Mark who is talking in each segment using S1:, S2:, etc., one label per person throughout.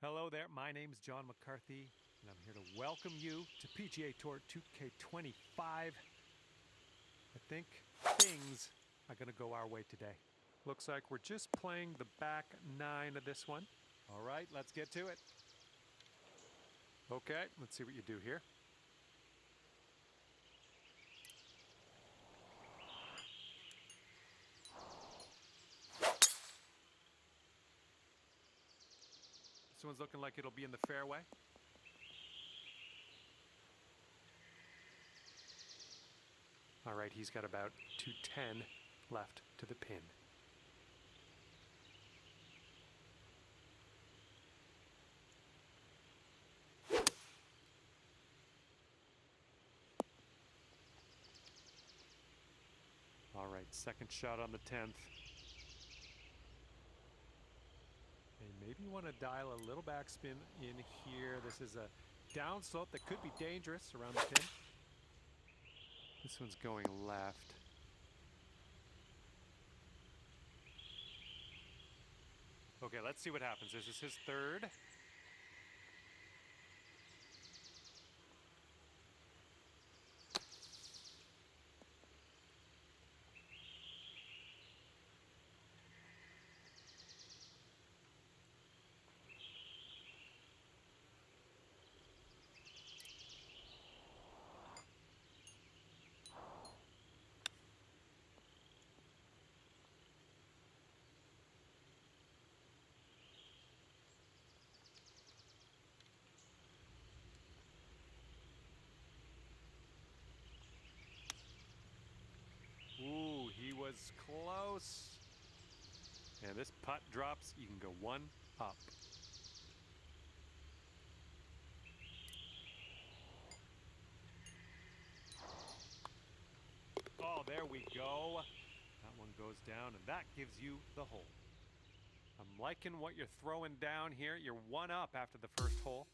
S1: Hello there, my name's John McCarthy, and I'm here to welcome you to PGA Tour 2K25. I think things are going to go our way today. Looks like we're just playing the back 9 of this one. All right, let's get to it. Okay, let's see what you do here. This one's looking like it'll be in the fairway. All right, he's got about 210 left to the pin. All right, second shot on the 10th. And maybe you want to dial a little backspin in here. This is a downslope that could be dangerous around the pin. This one's going left. Okay, let's see what happens. This is his third. Ooh, he was close. And this putt drops, you can go one up. Oh, there we go. That one goes down, and that gives you the hole. I'm liking what you're throwing down here. You're one up after the first hole.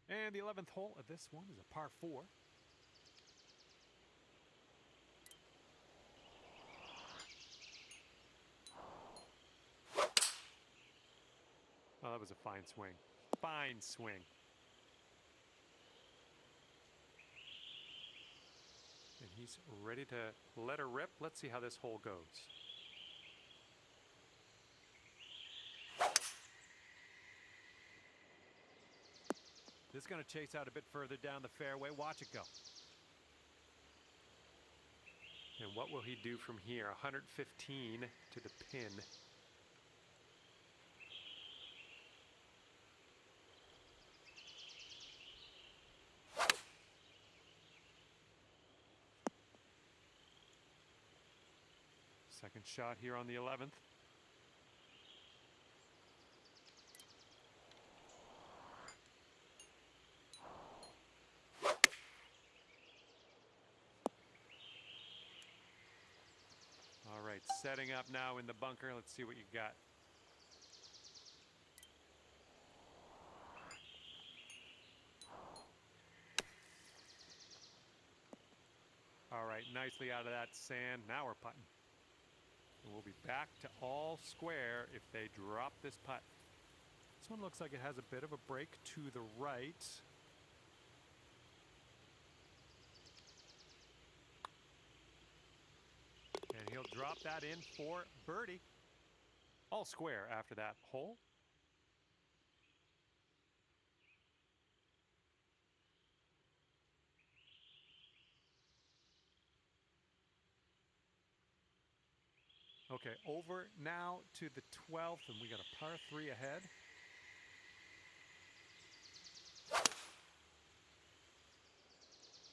S1: And the 11th hole of this one is a par 4. Oh, that was a fine swing. Fine swing. And he's ready to let her rip. Let's see how this hole goes. This is going to chase out a bit further down the fairway. Watch it go. And what will he do from here? 115 to the pin. Second shot here on the 11th. All right, setting up now in the bunker. Let's see what you got. All right, nicely out of that sand. Now we're putting. And we'll be back to all square if they drop this putt. This one looks like it has a bit of a break to the right. And he'll drop that in for birdie. All square after that hole. Okay, over now to the 12th, and we got a par 3 ahead.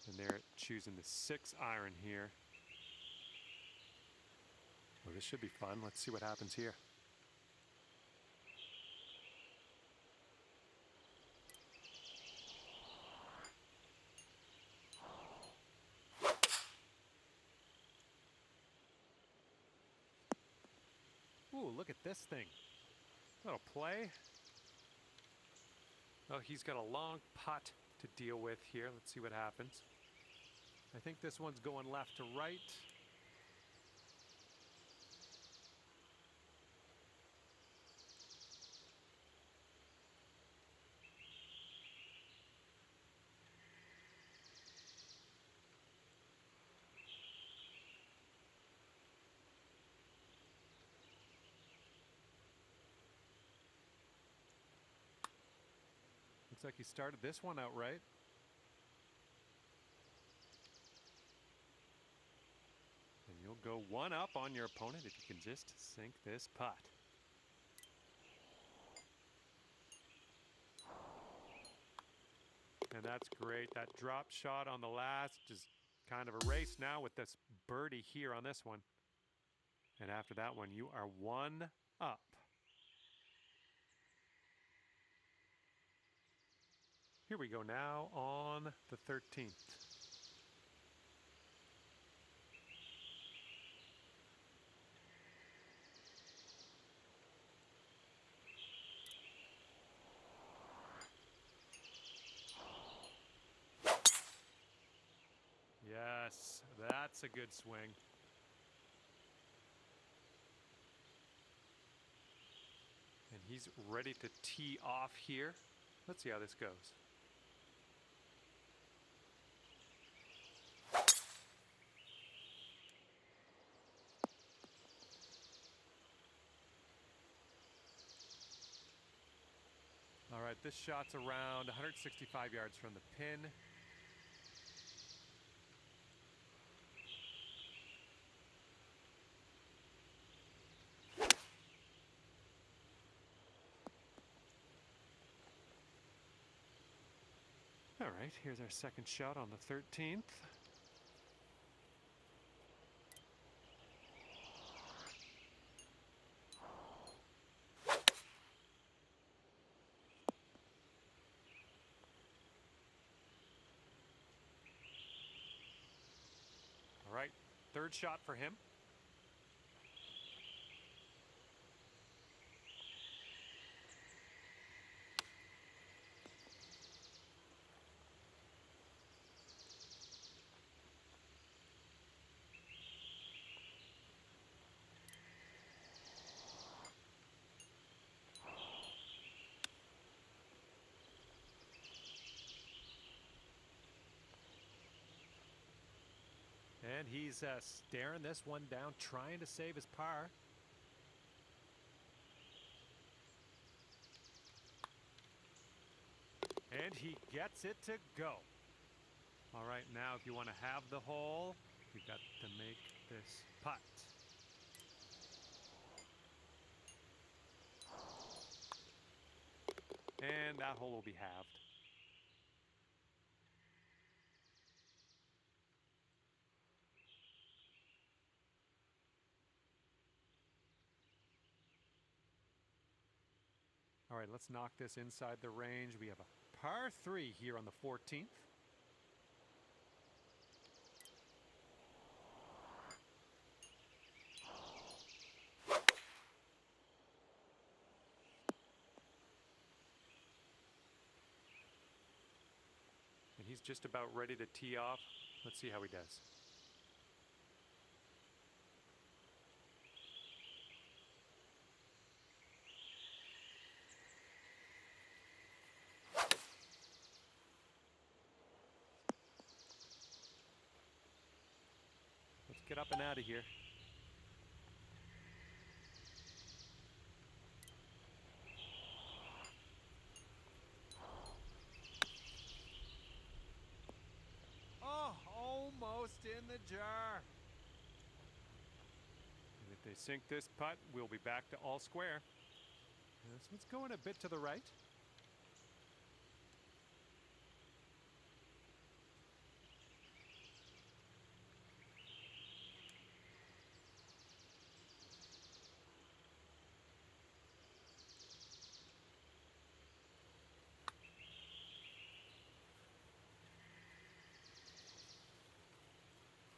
S1: And they're choosing the 6-iron here. Well, this should be fun. Let's see what happens here. Ooh, look at this thing. That'll play. Oh, he's got a long putt to deal with here. Let's see what happens. I think this one's going left to right. Looks like he started this one out right. And you'll go one up on your opponent if you can just sink this putt. And that's great. That drop shot on the last is kind of a race now with this birdie here on this one. And after that one, you are one up. Here we go now on the 13th. Yes, that's a good swing. And he's ready to tee off here. Let's see how this goes. All right, this shot's around 165 yards from the pin. All right, here's our second shot on the 13th. All right, third shot for him. And he's staring this one down, trying to save his par. And he gets it to go. All right, now if you want to have the hole, you've got to make this putt. And that hole will be halved. All right, let's knock this inside the range. We have a par 3 here on the 14th. And he's just about ready to tee off. Let's see how he does. Let's get up and out of here. Oh, almost in the jar. And if they sink this putt, we'll be back to all square. This one's going a bit to the right.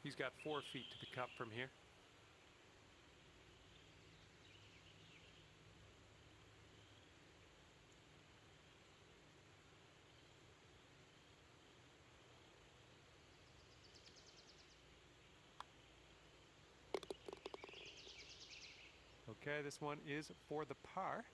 S1: He's got 4 feet to the cup from here. Okay, this one is for the par.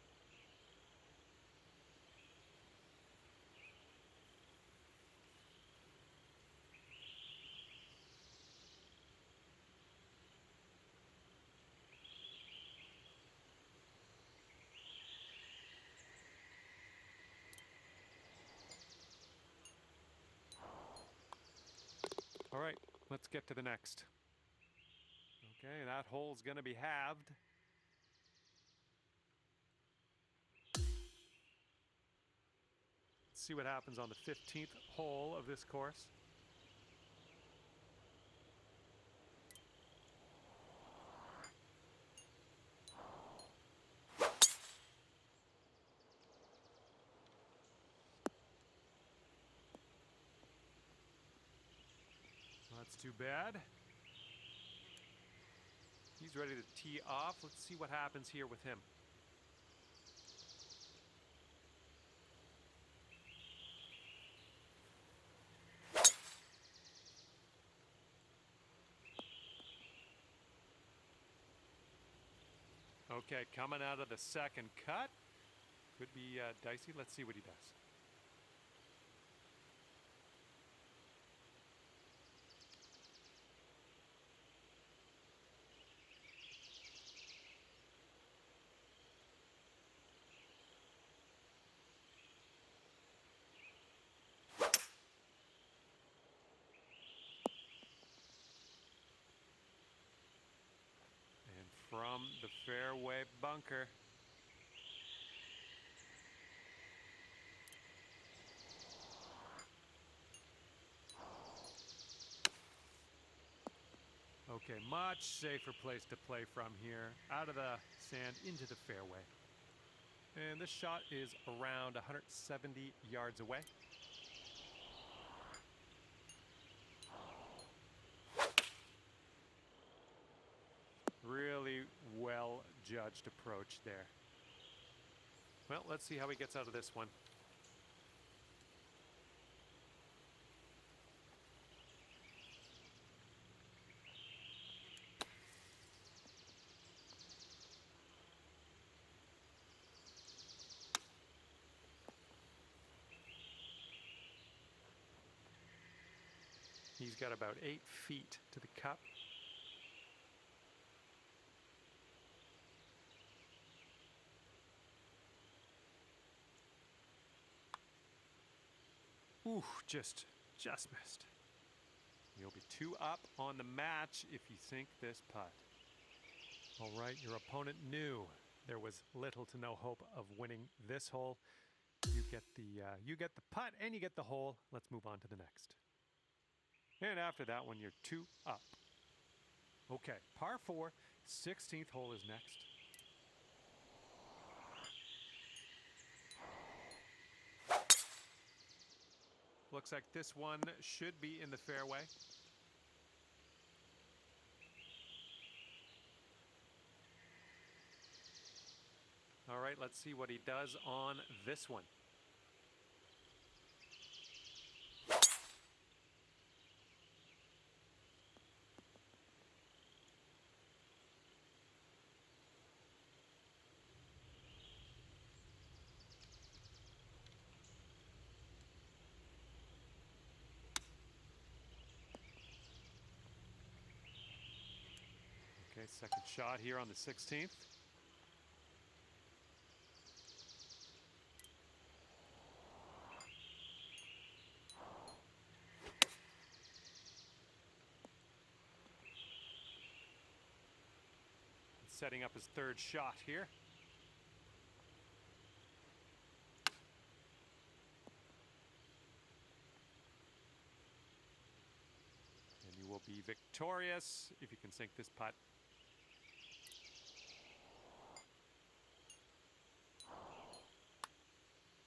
S1: All right, let's get to the next. Okay, that hole's going to be halved. Let's see what happens on the 15th hole of this course. That's too bad. He's ready to tee off. Let's see what happens here with him. Okay, coming out of the second cut. Could be dicey. Let's see what he does. And from the fairway bunker. Okay, much safer place to play from here. Out of the sand into the fairway. And this shot is around 170 yards away. Really well judged approach there. Well, let's see how he gets out of this one. He's got about 8 feet to the cup. Ooh, just missed. You'll be 2 up on the match if you sink this putt. All right, your opponent knew there was little to no hope of winning this hole. You get the putt and you get the hole. Let's move on to the next. And after that one, you're 2 up. Okay, par 4, 16th hole is next. Looks like this one should be in the fairway. All right, let's see what he does on this one. Okay, second shot here on the 16th. Setting up his third shot here. And you will be victorious if you can sink this putt.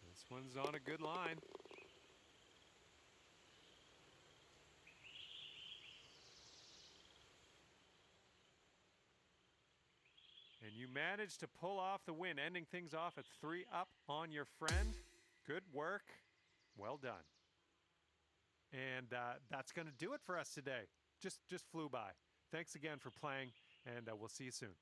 S1: This one's on a good line. And you managed to pull off the win, ending things off at 3 up on your friend. Good work. Well done. And that's going to do it for us today. Just flew by. Thanks again for playing, and we'll see you soon.